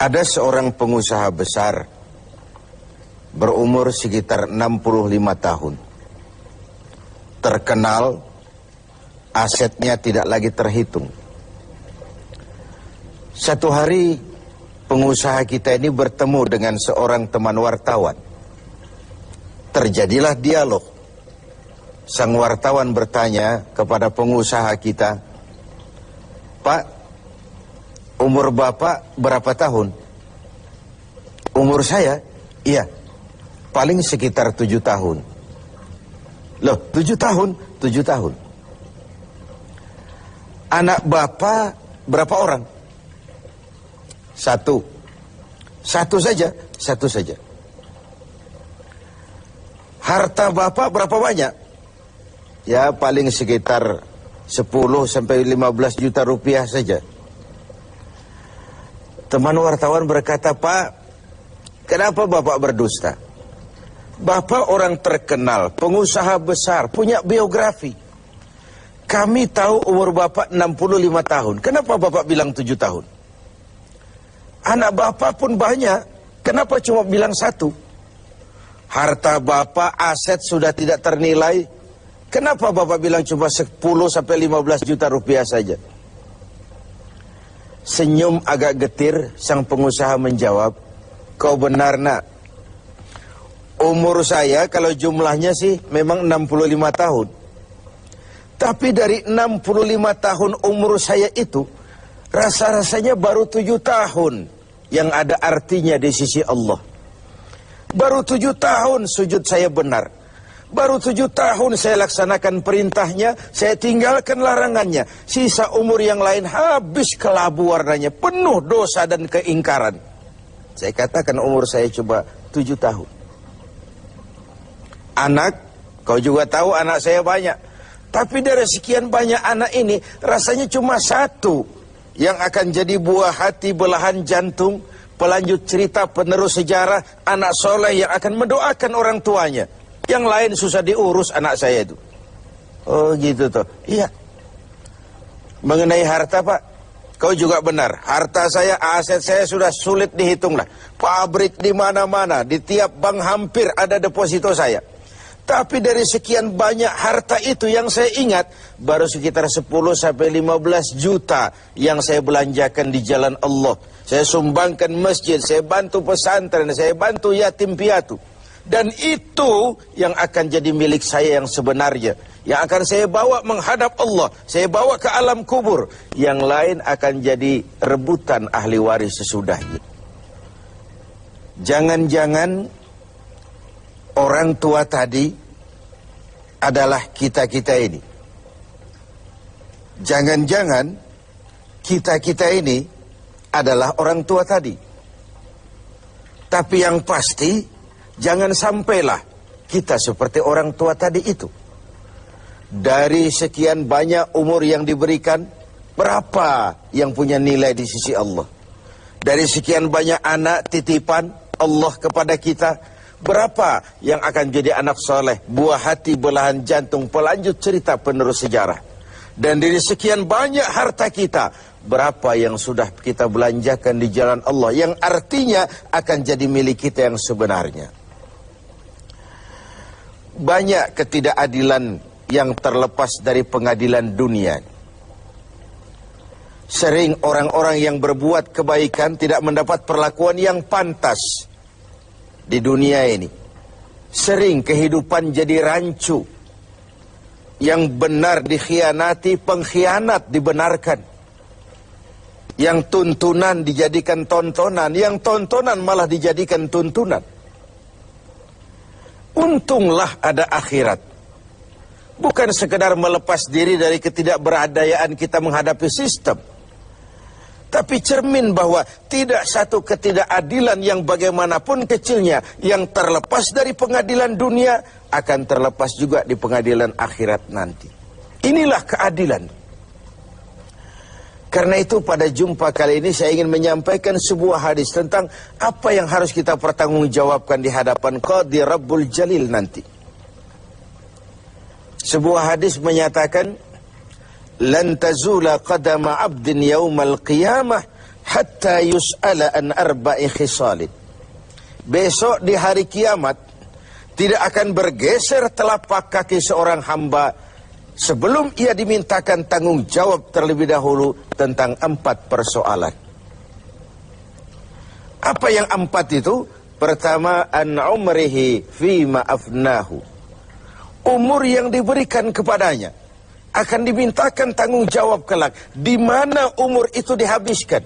Ada seorang pengusaha besar berumur sekitar 65 tahun. Terkenal, asetnya tidak lagi terhitung. Satu hari pengusaha kita ini bertemu dengan seorang teman wartawan. Terjadilah dialog. Sang wartawan bertanya kepada pengusaha kita, "Pak, umur Bapak berapa tahun?" "Umur saya? Iya, paling sekitar 7 tahun. "Loh, 7 tahun? 7 tahun. "Anak Bapak berapa orang?" "Satu." "Satu saja?" "Satu saja." "Harta Bapak berapa banyak?" "Ya, paling sekitar 10 sampai 15 juta rupiah saja." Teman wartawan berkata, "Pak, kenapa Bapak berdusta? Bapak orang terkenal, pengusaha besar, punya biografi. Kami tahu umur Bapak 65 tahun. Kenapa Bapak bilang 7 tahun? Anak Bapak pun banyak. Kenapa cuma bilang 1? Harta Bapak, aset sudah tidak ternilai. Kenapa Bapak bilang cuma 10 sampai 15 juta rupiah saja?" Senyum agak getir, sang pengusaha menjawab, "Kau benar, Nak. Umur saya kalau jumlahnya sih memang 65 tahun. Tapi dari 65 tahun umur saya itu, rasa-rasanya baru 7 tahun yang ada artinya di sisi Allah. Baru 7 tahun sujud saya benar. Baru 7 tahun saya laksanakan perintahnya, saya tinggalkan larangannya. Sisa umur yang lain habis kelabu warnanya, penuh dosa dan keingkaran. Saya katakan umur saya coba 7 tahun. Anak, kau juga tahu anak saya banyak. Tapi dari sekian banyak anak ini, rasanya cuma 1 yang akan jadi buah hati, belahan jantung, pelanjut cerita, penerus sejarah, anak soleh yang akan mendoakan orang tuanya. Yang lain susah diurus anak saya itu." "Oh gitu toh." "Iya." "Mengenai harta, Pak, kau juga benar. Harta saya, aset saya sudah sulit dihitung lah. Pabrik di mana-mana, di tiap bank hampir ada deposito saya. Tapi dari sekian banyak harta itu yang saya ingat, baru sekitar 10 sampai 15 juta yang saya belanjakan di jalan Allah. Saya sumbangkan masjid, saya bantu pesantren, saya bantu yatim piatu. Dan itu yang akan jadi milik saya yang sebenarnya. Yang akan saya bawa menghadap Allah. Saya bawa ke alam kubur. Yang lain akan jadi rebutan ahli waris sesudahnya." Jangan-jangan orang tua tadi adalah kita-kita ini. Jangan-jangan kita-kita ini adalah orang tua tadi. Tapi yang pasti, jangan sampailah kita seperti orang tua tadi itu. Dari sekian banyak umur yang diberikan, berapa yang punya nilai di sisi Allah? Dari sekian banyak anak titipan Allah kepada kita, berapa yang akan jadi anak soleh, buah hati, belahan jantung, pelanjut cerita, penerus sejarah? Dan dari sekian banyak harta kita, berapa yang sudah kita belanjakan di jalan Allah, yang artinya akan jadi milik kita yang sebenarnya? Banyak ketidakadilan yang terlepas dari pengadilan dunia. Sering orang-orang yang berbuat kebaikan tidak mendapat perlakuan yang pantas di dunia ini. Sering kehidupan jadi rancu. Yang benar dikhianati, pengkhianat dibenarkan. Yang tuntunan dijadikan tontonan, yang tontonan malah dijadikan tuntunan. Untunglah ada akhirat. Bukan sekedar melepas diri dari ketidakberadayaan kita menghadapi sistem. Tapi cermin bahwa tidak satu ketidakadilan yang bagaimanapun kecilnya yang terlepas dari pengadilan dunia akan terlepas juga di pengadilan akhirat nanti. Inilah keadilan. Karena itu pada jumpa kali ini saya ingin menyampaikan sebuah hadis tentang apa yang harus kita pertanggungjawabkan di hadapan Qadhi Rabbul Jalil nanti. Sebuah hadis menyatakan, "Lan tazula qadama 'abdin yaumal qiyamah hatta yus'ala an arba'i khisalin. Besok di hari kiamat tidak akan bergeser telapak kaki seorang hamba sebelum ia dimintakan tanggung jawab terlebih dahulu tentang 4 persoalan. Apa yang 4 itu? Pertama, an umrihi fima afnahu. Umur yang diberikan kepadanya akan dimintakan tanggung jawab kelak. Di mana umur itu dihabiskan?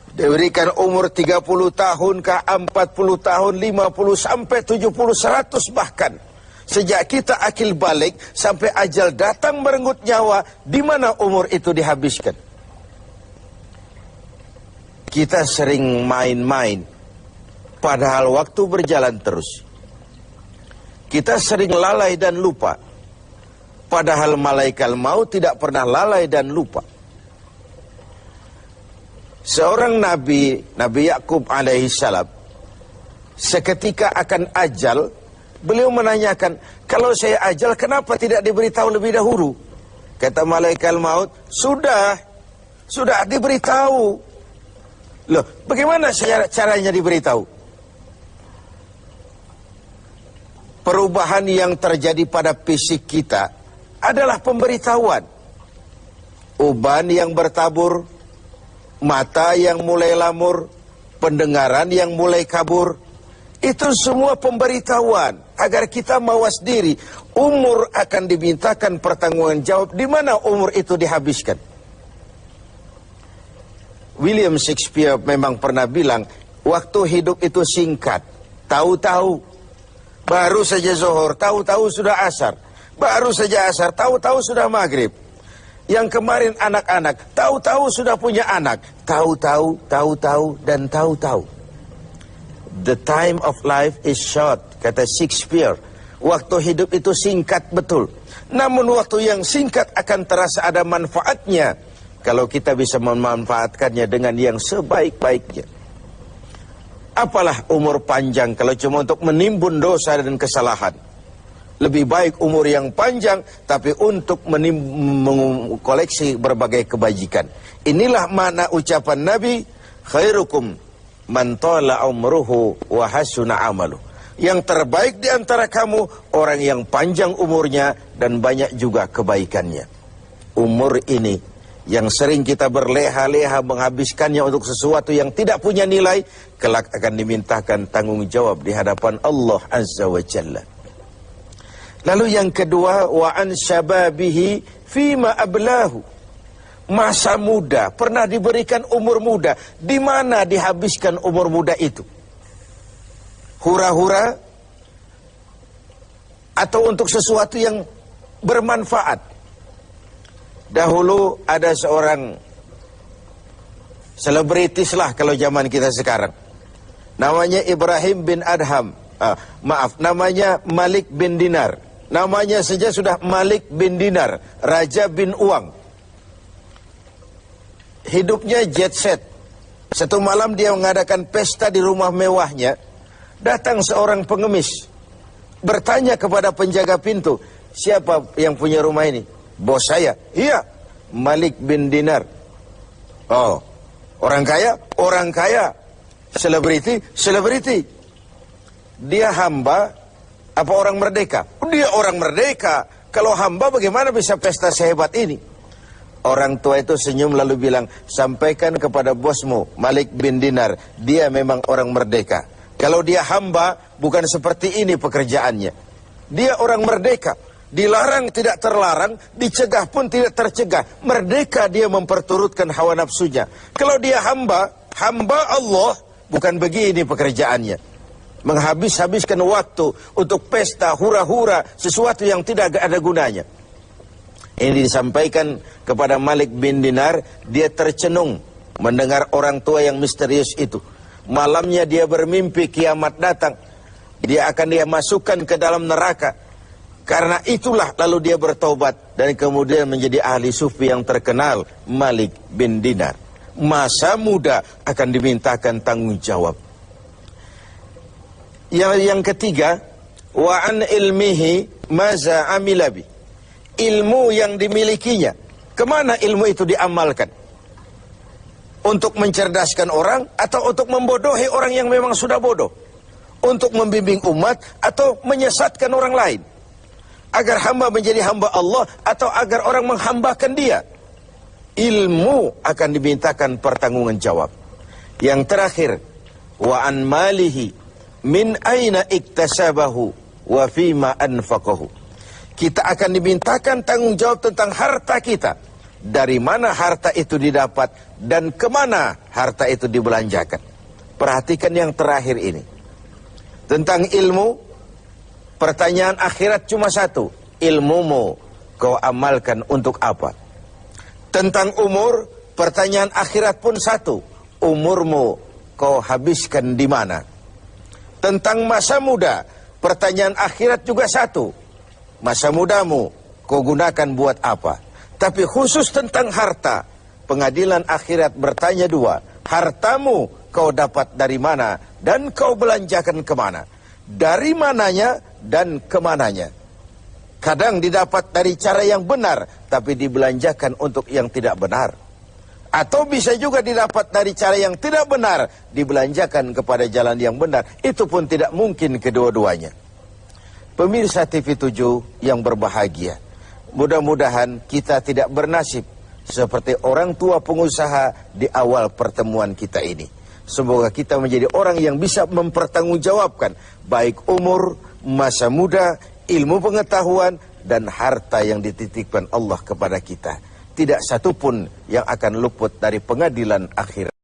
Diberikan umur 30 tahun kah, 40 tahun, 50 sampai 70, 100 bahkan. Sejak kita akil balik sampai ajal datang merenggut nyawa, di mana umur itu dihabiskan? Kita sering main-main, padahal waktu berjalan terus. Kita sering lalai dan lupa, padahal malaikat maut tidak pernah lalai dan lupa. Seorang Nabi Yakub alaihissalam, seketika akan ajal, beliau menanyakan, kalau saya ajal kenapa tidak diberitahu lebih dahulu? Kata malaikat maut, sudah diberitahu. Loh, bagaimana caranya diberitahu? Perubahan yang terjadi pada fisik kita adalah pemberitahuan. Uban yang bertabur, mata yang mulai lamur, pendengaran yang mulai kabur, itu semua pemberitahuan agar kita mawas diri. Umur akan dimintakan pertanggungan jawab, di mana umur itu dihabiskan. William Shakespeare memang pernah bilang, waktu hidup itu singkat. Tahu-tahu baru saja zuhur, tahu-tahu sudah asar. Baru saja asar, tahu-tahu sudah maghrib. Yang kemarin anak-anak, tahu-tahu sudah punya anak. Tahu-tahu, dan tahu-tahu. The time of life is short, kata Shakespeare. Waktu hidup itu singkat betul. Namun waktu yang singkat akan terasa ada manfaatnya kalau kita bisa memanfaatkannya dengan yang sebaik-baiknya. Apalah umur panjang kalau cuma untuk menimbun dosa dan kesalahan. Lebih baik umur yang panjang tapi untuk mengkoleksi berbagai kebajikan. Inilah makna ucapan Nabi, khairukum man tala umruhu wa hasuna amalu. Yang terbaik di antara kamu orang yang panjang umurnya dan banyak juga kebaikannya. Umur ini yang sering kita berleha-leha menghabiskannya untuk sesuatu yang tidak punya nilai, kelak akan dimintakan tanggung jawab di hadapan Allah Azza wa Jalla. Lalu yang kedua, wa an syababihi fima ablahu. Masa muda, pernah diberikan umur muda, di mana dihabiskan umur muda itu? Hura-hura atau untuk sesuatu yang bermanfaat? Dahulu ada seorang selebritis lah kalau zaman kita sekarang. Namanya Ibrahim bin Adham. Namanya Malik bin Dinar. Namanya saja sudah Malik bin Dinar, Raja bin Uang. Hidupnya jet set. Satu malam dia mengadakan pesta di rumah mewahnya. Datang seorang pengemis, bertanya kepada penjaga pintu, siapa yang punya rumah ini? Bos saya. Iya, Malik bin Dinar. Oh, orang kaya? Orang kaya. Selebriti? Selebriti. Dia hamba apa orang merdeka? Dia orang merdeka. Kalau hamba bagaimana bisa pesta sehebat ini? Orang tua itu senyum lalu bilang, sampaikan kepada bosmu Malik bin Dinar, dia memang orang merdeka. Kalau dia hamba bukan seperti ini pekerjaannya. Dia orang merdeka. Dilarang tidak terlarang, dicegah pun tidak tercegah. Merdeka dia memperturutkan hawa nafsunya. Kalau dia hamba Allah, bukan begini pekerjaannya. Menghabiskan waktu untuk pesta, hura-hura, sesuatu yang tidak ada gunanya. Ini disampaikan kepada Malik bin Dinar, dia tercenung mendengar orang tua yang misterius itu. Malamnya dia bermimpi kiamat datang. Dia akan masukkan ke dalam neraka. Karena itulah lalu dia bertobat dan kemudian menjadi ahli sufi yang terkenal, Malik bin Dinar. Masa muda akan dimintakan tanggung jawab. Yang ketiga, wa an ilmihi maza amilabi. Ilmu yang dimilikinya, kemana ilmu itu diamalkan? Untuk mencerdaskan orang atau untuk membodohi orang yang memang sudah bodoh? Untuk membimbing umat atau menyesatkan orang lain? Agar hamba menjadi hamba Allah atau agar orang menghambakan dia? Ilmu akan dimintakan pertanggungan jawab. Yang terakhir, wa an malihi min aina iktasabahu wa fima anfaqahu. Kita akan dimintakan tanggung jawab tentang harta kita. Dari mana harta itu didapat dan kemana harta itu dibelanjakan. Perhatikan yang terakhir ini. Tentang ilmu, pertanyaan akhirat cuma satu. Ilmumu kau amalkan untuk apa? Tentang umur, pertanyaan akhirat pun satu. Umurmu kau habiskan di mana? Tentang masa muda, pertanyaan akhirat juga satu. Masa mudamu kau gunakan buat apa? Tapi khusus tentang harta, pengadilan akhirat bertanya dua. Hartamu kau dapat dari mana dan kau belanjakan kemana? Dari mananya dan kemananya? Kadang didapat dari cara yang benar, tapi dibelanjakan untuk yang tidak benar. Atau bisa juga didapat dari cara yang tidak benar, dibelanjakan kepada jalan yang benar. Itu pun tidak mungkin kedua-duanya. Pemirsa TV7 yang berbahagia, mudah-mudahan kita tidak bernasib seperti orang tua pengusaha di awal pertemuan kita ini. Semoga kita menjadi orang yang bisa mempertanggungjawabkan baik umur, masa muda, ilmu pengetahuan, dan harta yang dititipkan Allah kepada kita. Tidak satupun yang akan luput dari pengadilan akhirat.